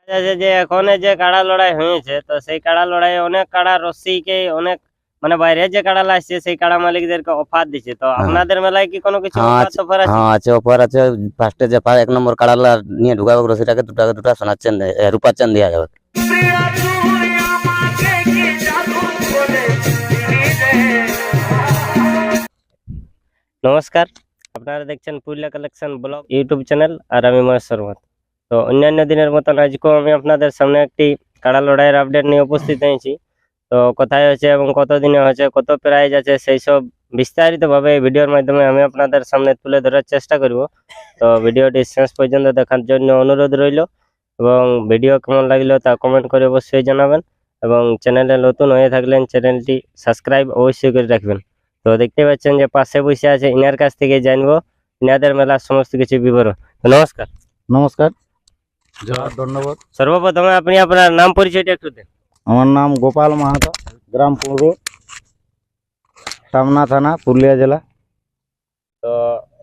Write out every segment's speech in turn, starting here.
যে এখন যে কাড়া লড়াই হয়েছে, তো সেই কাড়া লড়াই অনেক কাড়া রসিকে অনেক মানে বাইরে যে কাড়া লাগছে সেই কাড়া মালিকদেরকে অফার দিচ্ছে। তো আপনাদের মেলায় কি কোনো কিছু অফার আছে? হ্যাঁ আছে, অফার আছে। ফার্স্টে যে 1 নম্বর কাড়ালা নিয়ে ঢুকাবে রসিটাকে দুটা সোনার চেন রূপার চেন দেওয়া যাবে। নমস্কার, আপনারা দেখছেন Purulia collection blog YouTube channel, আর আমি মহেশ শর্মা। তো অন্যান্য দিনের মতন আজকেও আমি আপনাদের সামনে একটি কাড়া লড়াইয়ের আপডেট নিয়ে উপস্থিত হয়েছি। তো কোথায় হচ্ছে এবং কত দিনে হচ্ছে, কত প্রাইজ আছে, সেই সব বিস্তারিতভাবে এই ভিডিওর মাধ্যমে আমি আপনাদের সামনে তুলে ধরার চেষ্টা করব। তো ভিডিওটি শেষ পর্যন্ত দেখার জন্য অনুরোধ রইল, এবং ভিডিও কেমন লাগলো তা কমেন্ট করে অবশ্যই জানাবেন, এবং চ্যানেলে নতুন হয়ে থাকলেন চ্যানেলটি সাবস্ক্রাইব অবশ্যই করে রাখবেন। তো দেখতে পাচ্ছেন যে পাশে বসে আছে, ইনার কাছ থেকে জানবো ইনাদের মেলার সমস্ত কিছু বিবরণ। তো নমস্কার। নমস্কার, ধন্যবাদ। সর্বপ্রথমে আপনি আপনার নাম পরিচয়টা একটু দেন। আমার নাম গোপাল মাহাতো, গ্রাম পুরো, টামনা থানা, পুরুলিয়া জেলা। তো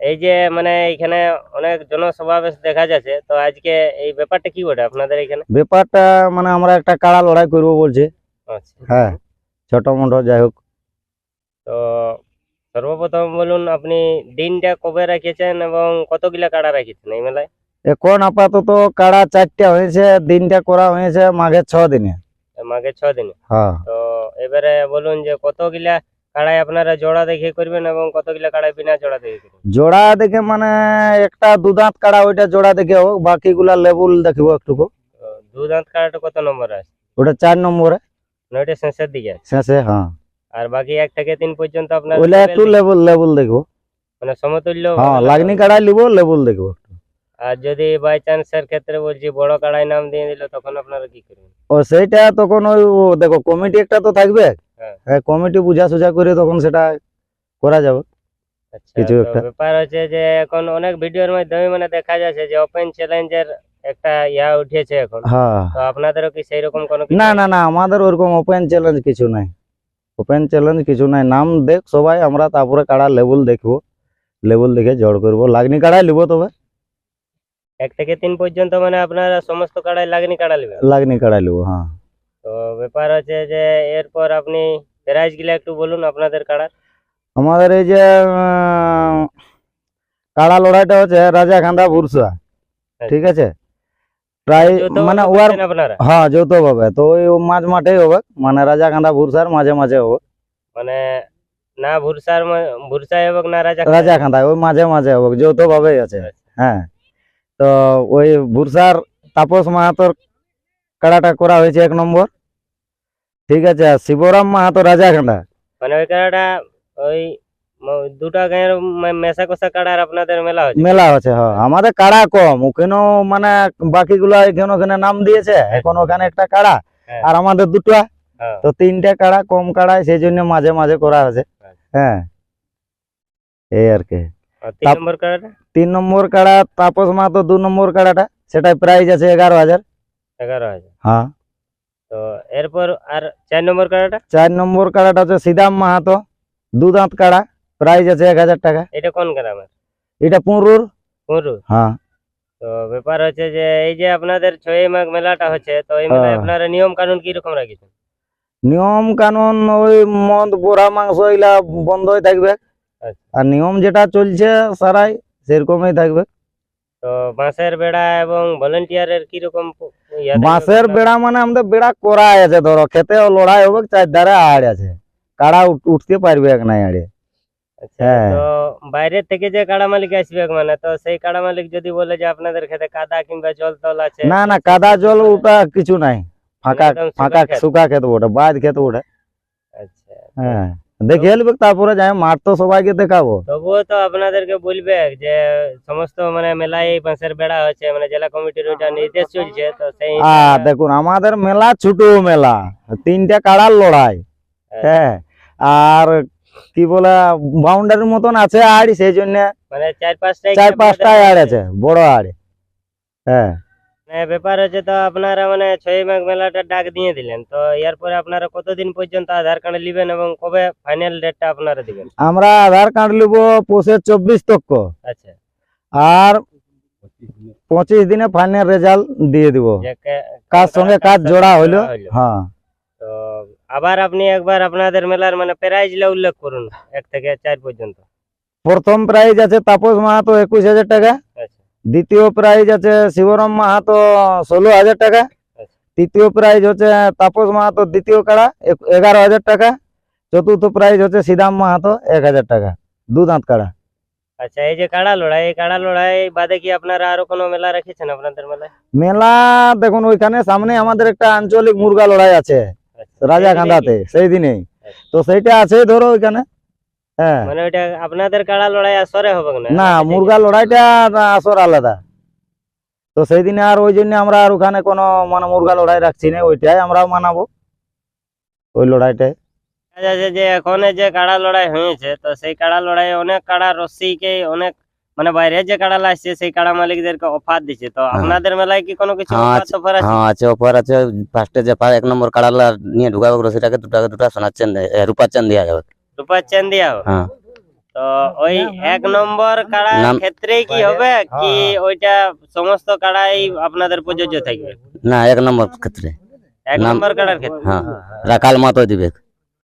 এই যে মানে এখানে অনেক জনসমাবেশ দেখা যাচ্ছে, তো আজকে এই ব্যাপারটা কি বটে আপনাদের এখানে? ব্যাপারটা মানে আমরা একটা কাড়া লড়াই করবো বলছি। আচ্ছা, হ্যাঁ, ছোট মোটো যাই হোক। তো সর্বপ্রথম বলুন আপনি দিনটা কবে রেখেছেন এবং কতগুলা কাড়া রেখেছেন এই মেলায়? এখন আপাতত কাড়া 4টা হয়েছে, দিনটা করা হয়েছে মাঘের 6 দিনে। মাঘে 6 দিনে। হ্যাঁ, তো এবারে বলুন যে কতগুলা কাড়াই আপনারা জোড়া দেখে করবেন এবং কতগুলা কাড়াই বিনা জোড়া দেখে করবেন? জোড়া দেখে মানে একটা দুদাঁত কাড়া, ওইটা জোড়া দেখে হোক, বাকিগুলা লেবুল দেখবো একটুকু। তো দু দাঁত কাড়াটা কত নম্বর আছে? ওটা 4 নম্বরে নয়টা শেষের দিকে আছে। শেষে। হ্যাঁ, আর বাকি 1 থেকে 3 পর্যন্ত আপনার ওইটা একটু লেবুল দেখবো। মানে সমতুল্য হ্যাঁ, লাগনি কাড়া লিবো, লেবুল দেখবো। আর যদি বাই চান্সের ক্ষেত্রে বলছি বড় কাড়াই নাম দিয়ে দিল, তখন আপনারা কি করবেন? ও সেইটা তখন ওই দেখো কমিটি একটা তো থাকবে। হ্যাঁ। হ্যাঁ, কমিটি বুঝা সুঝা করে তখন সেটা করা যাবে। আচ্ছা, কিছু তো একটা ব্যাপার হচ্ছে যে এখন অনেক ভিডিওর মাধ্যমে মানে দেখা যাচ্ছে যে ওপেন চ্যালেঞ্জের একটা উঠেছে এখন। হ্যাঁ, তো আপনাদেরও কি সেই রকম কোনো কিছু? না আমাদের ওরকম ওপেন চ্যালেঞ্জ কিছু নাই। ওপেন চ্যালেঞ্জ কিছু নাই, নাম দেখ সবাই, আমরা তারপরে কাড়া লেবুল দেখবো, লেবুল দেখে জড় করবো, লাগনি কাড়াই লিবো। তবে 1 থেকে 3 পর্যন্ত মানে আপনারা সমস্ত কাড়াই লাগনি কাড়া নেবেন? লাগনি কাড়াই লিবো। হ্যাঁ, তো ব্যাপার হচ্ছে যে এরপর আপনি প্রাইজ গুলা একটু বলুন আপনাদের কাড়ার। আমাদের এই যে কাড়া লড়াইটা হচ্ছে রাজা খান্দা ভুরসা, ঠিক আছে? প্রায় মানে ওয়ার আপনারা হ্যাঁ যৌথ ভাবে, তো ওই মাঝ মাঠেই হবে, মানে রাজা খান্দা ভুরসার মাঝে মাঝে হবে। মানে না ভুরসাই হবে না রাজা খান্দা ওই মাঝে মাঝে হবে, যৌথ ভাবেই আছে। হ্যাঁ, তো ওই ভুরসার তাপস মাহাতোর কাড়াটা করা হয়েছে 1 নম্বর, ঠিক আছে? আর শিবরাম মাহাতো রাজা খান্দা, মানে ওই কাড়াটা ওই দুটা গায়ের মেশা কষা কাড়ার আপনাদের মেলা হচ্ছে? মেলা আছে। হ্যাঁ, আমাদের কাড়া কম, ওখানেও মানে বাকিগুলো এখানে ওখানে নাম দিয়েছে, এখন ওখানে একটা কাড়া আর আমাদের দুটো, তো 3টে কাড়া কম কাড়ায়, সেই জন্য মাঝে মাঝে করা হয়েছে। হ্যাঁ, এই আর কি। 3 নম্বর কাড়াটা? 3 নম্বর কাড়া তাপস মাহাতো 2 নম্বর কাড়াটা, সেটাই প্রাইস আছে 11,000। 11,000। হ্যাঁ, তো এরপর আর 4 নম্বর কাড়াটা? 4 নম্বর কাড়াটা হচ্ছে সিদাম মাহাতো, 2 দাঁত কাড়া, প্রাইস আছে 1,000 টাকা। এটা কোন গ্রামের? এটা পুরুর। হ্যাঁ, তো ব্যাপার হচ্ছে যে এই যে আপনাদের 6 মাঘ মেলাটা হচ্ছে, তো এই মেলায় আপনারা নিয়ম কানুন কি রকম রাখছেন? নিয়ম কানুন ওই মদ বোরা মাংস এগুলা বন্ধই থাকবে, আর নিয়ম যেটা চলছে সারাই সেরকমই থাকবে। তো বাঁশের বেড়া এবং ভলেন্টিয়ারের কি রকম? বাঁশের বেড়া মানে আমাদের বেড়া করা আছে, ধরো খেতে লড়াই হবে, 4 ধারে আড় আছে, কাড়া উঠতে পারবে এক নাই আড়ে। আচ্ছা, তো বাইরে থেকে যে কাড়া মালিক আসবে মানে, তো সেই কাড়া মালিক যদি বলে যে আপনাদের খেতে কাদা কিংবা জল তল আছে? না কাদা জল ওটা কিছু নাই, ফাঁকা ফাঁকা শুকা খেতে ওটা, বাদ খেতে ওটা। আচ্ছা, হ্যাঁ, দেখে এলবে, তারপরে যাই মাঠ তো সবাইকে দেখাবো। তবুও তো আপনাদেরকে বলবে যে সমস্ত মানে মেলায় বাঁশের বেড়া হচ্ছে, মানে জেলা কমিটির ওইটা নির্দেশ চলছে, তো সেই দেখুন আমাদের মেলা ছোট মেলা, 3টে কাড়ার লড়াই। হ্যাঁ, আর কি বলে বাউন্ডারির মতন আছে আড়, সেই জন্য মানে 4-5টা আড় আছে, বড় আড়। হ্যাঁ, ব্যাপার হচ্ছে, তো আপনারা মানে 6 মাঘ মেলাটা ডাক দিয়ে দিলেন, তো এরপরে আপনারা কতদিন পর্যন্ত আধার কার্ড নেবেন এবং কবে ফাইনাল ডেটটা আপনারা দিবেন? আমরা আধার কার্ড নিব 24 তক। আচ্ছা, আর 25 দিনে ফাইনাল রেজাল্ট দিয়ে দিব। যে কাজ সঙ্গে কাজ জোড়া হইলো। হইলো। হ্যাঁ, তো আবার আপনি একবার আপনাদের মেলার মানে প্রাইজটা উল্লেখ করুন 1 থেকে 4 পর্যন্ত। প্রথম প্রাইজ আছে তাপস মাহাতো 21,000 টাকা, আচ্ছা দ্বিতীয় প্রাইজ আছে শিবরাম মাহাতো 16,000 টাকা, আচ্ছা তৃতীয় প্রাইজ হচ্ছে তাপস মাহাতো দ্বিতীয় কাড়া 11,000 টাকা, চতুর্থ প্রাইজ হচ্ছে শ্রীরাম মাহাতো 1,000 টাকা, 2 দাঁত কাড়া। আচ্ছা, এই যে কাড়া লড়াই, এই কাড়া লড়াই বাদে কি আপনারা আরো কোনো মেলা রেখেছেন আপনাদের মেলায়? মেলা দেখুন ওইখানে সামনে আমাদের একটা আঞ্চলিক মুরগা লড়াই আছে আচ্ছা, রাজাকান্দাতে সেই দিনেই, তো সেইটা আছে ধরো ওইখানে। হ্যাঁ, মানে ওইটা আপনাদের কাড়া লড়াই আসরে হবে না? না মুরগা লড়াইটা আসর আলাদা, তো সেই দিনে আর ওই জন্য আমরা আর ওখানে কোনো মানে মুরগা লড়াই রাখছি না, ওইটাই আমরাও মানাবো ওই লড়াইটাই। দেখা যাচ্ছে যে এখন এই যে কাড়া লড়াই হয়েছে, তো সেই কাড়া লড়াই অনেক কাড়া রসিকে অনেক মানে বাইরে যে কাড়া লাগছে সেই কাড়া মালিকদেরকে অফার দিচ্ছে, তো আপনাদের মেলায় কি কোনো কিছু হ্যাঁ, অফার আছে? হ্যাঁ আছে, অফার আছে। ফার্স্টে যে 1 নম্বর কাড়ালা নিয়ে ঢুকাবে রসিটাকে দুটা সোনার চেন রূপার চেন দেওয়া যাবে। রূপার চেন দিয়া হবে? হ্যাঁ, তো ওই 1 নম্বর কাড়ার ক্ষেত্রেই কি হবে কি ওইটা সমস্ত কাড়াই আপনাদের প্রযোজ্য থাকবে? না 1 নম্বর ক্ষেত্রে, 1 নম্বর কাড়ার ক্ষেত্রে? হ্যাঁ রাখাল মাতো দিবে।